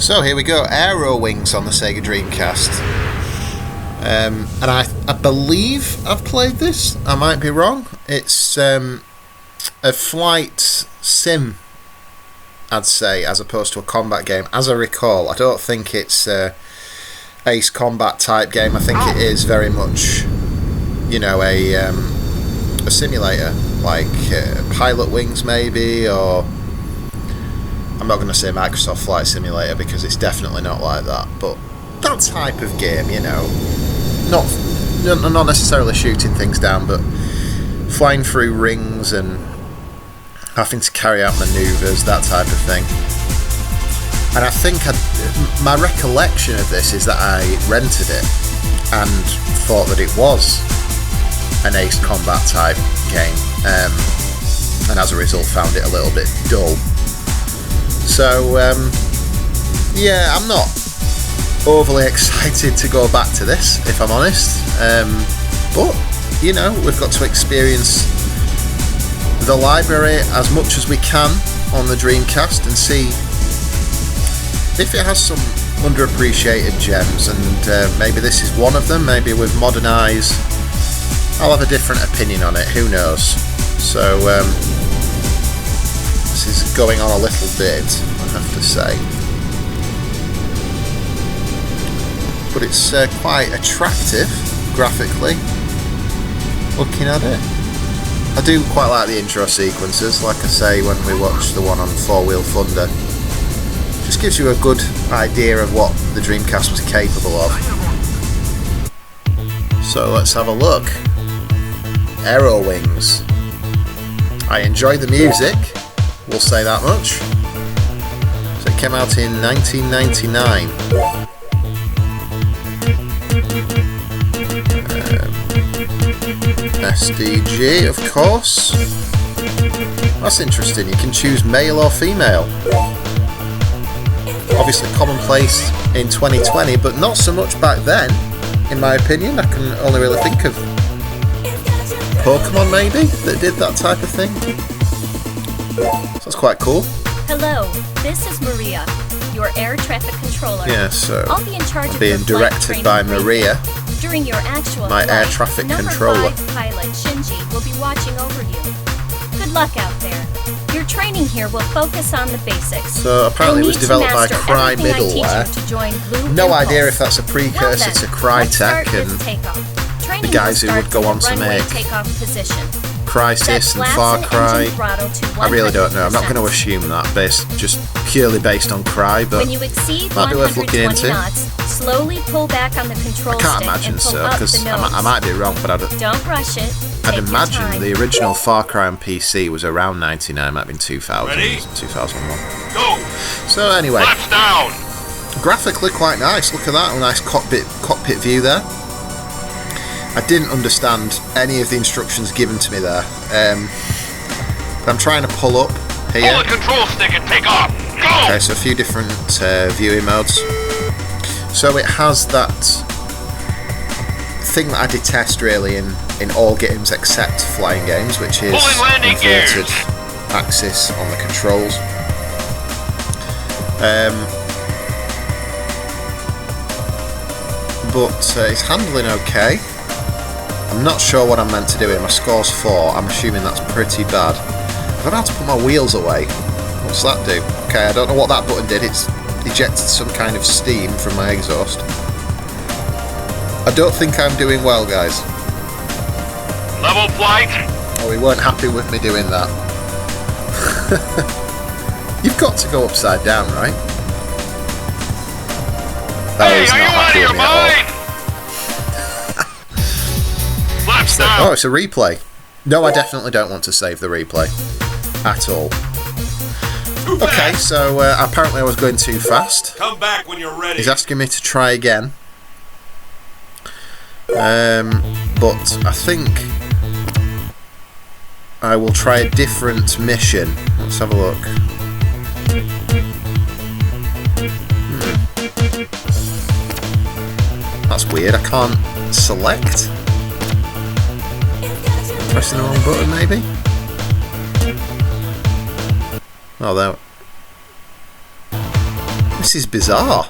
So here we go, Aerowings on the Sega Dreamcast. And I believe I've played this. I might be wrong. It's a flight sim, I'd say, as opposed to a combat game. As I recall, I don't think it's a Ace Combat type game. I think it is very much, you know, a simulator, like PilotWings maybe, or I'm not going to say Microsoft Flight Simulator because it's definitely not like that, but that type of game, you know, not necessarily shooting things down, but flying through rings and having to carry out manoeuvres, that type of thing. And I think my recollection of this is that I rented it and thought that it was an Ace Combat type game, and as a result found it a little bit dull. So yeah, I'm not overly excited to go back to this, if I'm honest, but you know, we've got to experience the library as much as we can on the Dreamcast and see if it has some underappreciated gems, and maybe this is one of them. Maybe with modern eyes I'll have a different opinion on it, who knows. So this is going on a little bit, I have to say, but it's quite attractive graphically looking at it. I do quite like the intro sequences, like I say, when we watched the one on Four Wheel Thunder. Just gives you a good idea of what the Dreamcast was capable of. So let's have a look. Aerowings. I enjoy the music, we'll say that much. So it came out in 1999. SDG, of course. That's interesting, you can choose male or female. Obviously commonplace in 2020, but not so much back then, in my opinion. I can only really think of Pokemon maybe that did that type of thing. So that's quite cool. Hello, this is Maria, your air traffic controller. Yeah, so I'll be in charge I'm of being your flight directed by training Maria, during your actual my flight. air traffic Number controller. 5 pilot Shinji will be watching over you. Good luck out there. Your training here will focus on the basics. So apparently it was developed by Cry Middleware. Middleware. No idea if that's a precursor to Crytek and the guys who would go on to make Crysis and Far Cry. I really don't know. I'm not going to assume that just purely based on Cry, but when you exceed might be worth looking into. Knots, slowly pull back on the control I can't stick imagine and pull so, up because the nose. I might be wrong, but Don't rush it. I'd Take your imagine time. the original Far Cry on PC was around 99, might have been 2000, Ready? 2001. Go! So anyway, Flaps down! graphically quite nice. Look at that, a nice cockpit view there. I didn't understand any of the instructions given to me there. But I'm trying to pull up here. Pull the control stick and take off! Go! Okay, so a few different viewing modes. So it has that thing that I detest really in all games except flying games, which is Pulling landing inverted gears. axis on the controls. But it's handling okay. I'm not sure what I'm meant to do here. My score's 4. I'm assuming that's pretty bad. I don't know how to put my wheels away. What's that do? Okay, I don't know what that button did. It's ejected some kind of steam from my exhaust. I don't think I'm doing well, guys. Level flight! Oh, he weren't happy with me doing that. You've got to go upside down, right? Hey, he's are not you out of happy your with me at all. mind? Flaps down! Oh, it's a replay. No, I definitely don't want to save the replay. At all. Too Okay, fast. so apparently I was going too fast. Come back when you're ready. He's asking me to try again. But I think I will try a different mission. Let's have a look. That's weird, I can't select. Pressing the wrong button maybe? Oh, there. This is bizarre.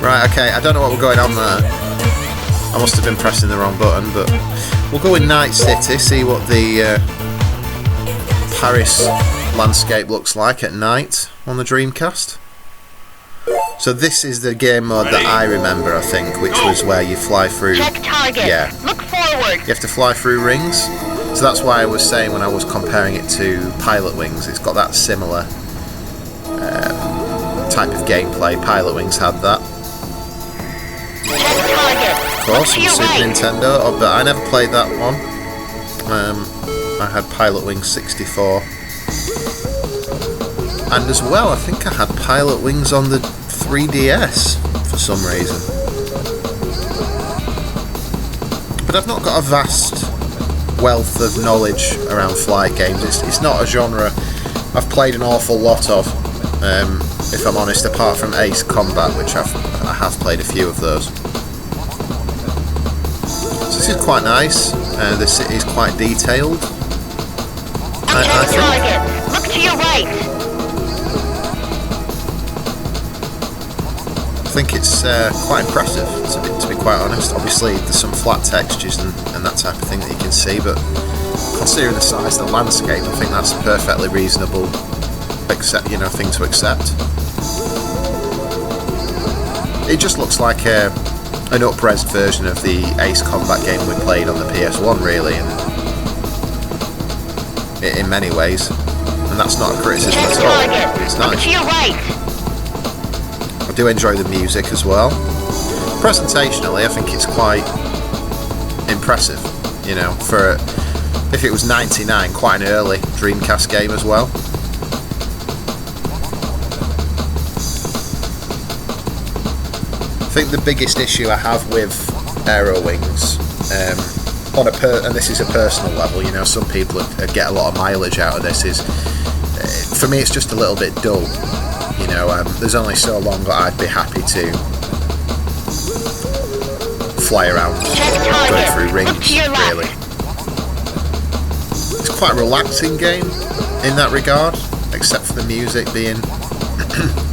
Right, okay, I don't know what we're going on there. I must have been pressing the wrong button, but we'll go in Night City, see what the Paris landscape looks like at night on the Dreamcast. So this is the game mode that I remember, I think, which was where you fly through. Check target. Yeah. Look forward. You have to fly through rings. So that's why I was saying when I was comparing it to PilotWings, it's got that similar type of gameplay. PilotWings had that. Check target. Of course, on Super Nintendo, but I never played that one. I had PilotWings 64. And as well, I think I had PilotWings on the 3DS for some reason. But I've not got a vast wealth of knowledge around flight games. It's not a genre I've played an awful lot of, if I'm honest, apart from Ace Combat, which I have played a few of those. So this is quite nice. The city is quite detailed. I Target. Look to your right. think it's quite impressive, to be quite honest. Obviously, there's some flat textures and that type of thing that you can see, but considering the size of the landscape, I think that's a perfectly reasonable thing to accept. It just looks like an up-res version of the Ace Combat game we played on the PS1, really, in many ways. And that's not a criticism at all. It's nice. To your right. I do enjoy the music as well. Presentationally, I think it's quite impressive. You know, for if it was '99, quite an early Dreamcast game as well. I think the biggest issue I have with Aerowings, and this is a personal level, you know, some people get a lot of mileage out of this, is for me it's just a little bit dull. You know, there's only so long that I'd be happy to fly around, go through rings, really. It's quite a relaxing game in that regard, except for the music being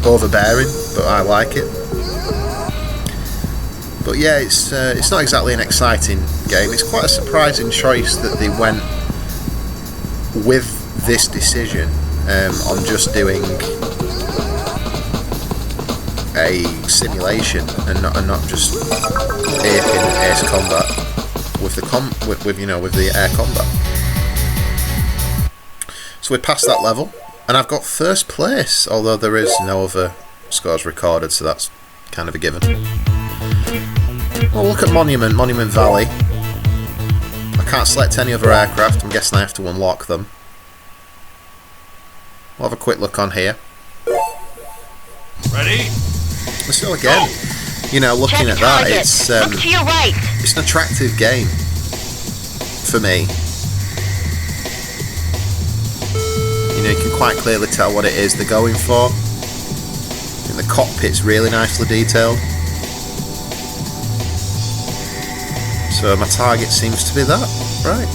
overbearing, but I like it. But yeah, it's not exactly an exciting game. It's quite a surprising choice that they went with this decision on just doing a simulation and not just aping Ace Combat with the air combat. So we passed that level, and I've got first place, although there is no other scores recorded, so that's kind of a given. Well, look at Monument Valley. I can't select any other aircraft. I'm guessing I have to unlock them. We'll have a quick look on here. Ready? So again, you know, looking at that, it's to your right. It's an attractive game for me. You know, you can quite clearly tell what it is they're going for. And the cockpit's really nicely detailed. So my target seems to be that, right?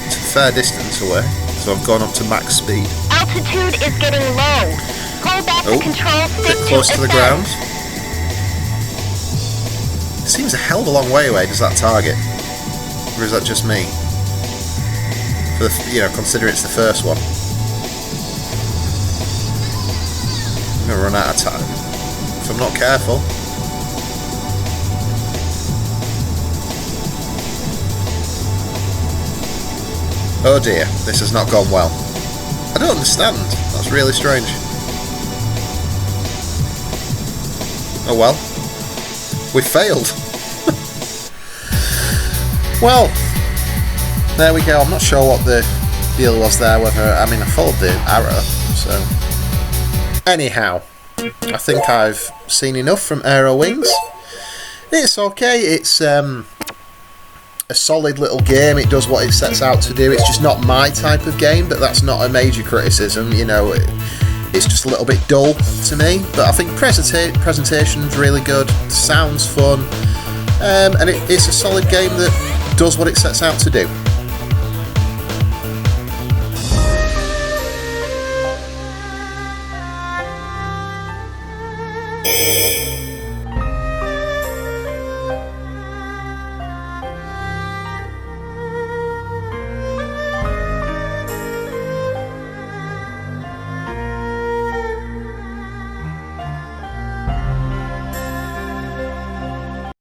It's a fair distance away, so I've gone up to max speed. Altitude is getting low. Hold back the control stick bit close to the ground. It seems a hell of a long way away, does that target? Or is that just me? For the, you know, consider it's the first one. I'm going to run out of time if I'm not careful. Oh dear, this has not gone well. I don't understand. That's really strange. Oh well. We failed. Well, there we go. I'm not sure what the deal was there, I followed the arrow, so... Anyhow, I think I've seen enough from Aerowings. It's okay, it's a solid little game. It does what it sets out to do. It's just not my type of game, but that's not a major criticism, you know. It's just a little bit dull to me, but I think presentation's really good, sounds fun, and it's a solid game that does what it sets out to do.